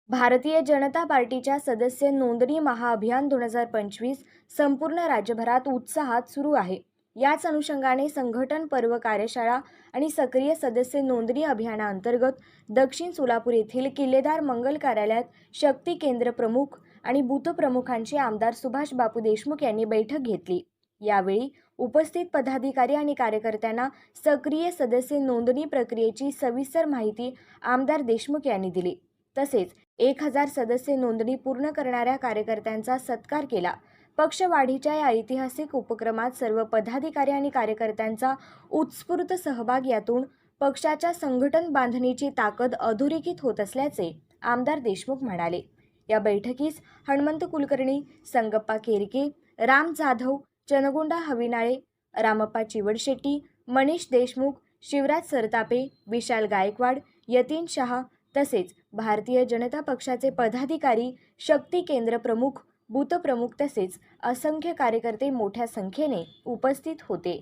भारतीय जनता पार्टीच्या सदस्य नोंदणी महाअभियान 2025 संपूर्ण राज्यभरात उत्साहात सुरू आहे। याच अनुषंगाने संघटन पर्व कार्यशाळा आणि सक्रिय सदस्य नोंदणी अभियानाअंतर्गत दक्षिण सोलापूर येथील किल्लेदार मंगल कार्यालयात शक्ती केंद्र प्रमुख आणि बूथ प्रमुखांची आमदार सुभाष बापू देशमुख यांनी बैठक घेतली। यावेळी उपस्थित पदाधिकारी आणि कार्यकर्त्यांना सक्रिय सदस्य नोंदणी प्रक्रियेची सविस्तर माहिती आमदार देशमुख यांनी दिली। तसेच 1000 सदस्य नोंदणी पूर्ण करणाऱ्या कार्यकर्त्यांचा सत्कार केला। पक्षवाढीच्या या ऐतिहासिक उपक्रमात सर्व पदाधिकारी आणि कार्यकर्त्यांचा उत्स्फूर्त सहभाग यातून पक्षाच्या संघटन बांधणीची ताकद अधोरेखित होत असल्याचे आमदार देशमुख म्हणाले। या बैठकीस हनुमंत कुलकर्णी, संगप्पा केरके, राम जाधव, चनगोंडा हविनाळे, रामप्पा चिवडशेट्टी, मनीष देशमुख, शिवराज सरतापे, विशाल गायकवाड, यतीन शहा तसेच भारतीय जनता पक्षाचे पदाधिकारी, शक्ती केंद्र प्रमुख, बूथ प्रमुख तसेच असंख्य कार्यकर्ते मोठ्या संख्येने उपस्थित होते।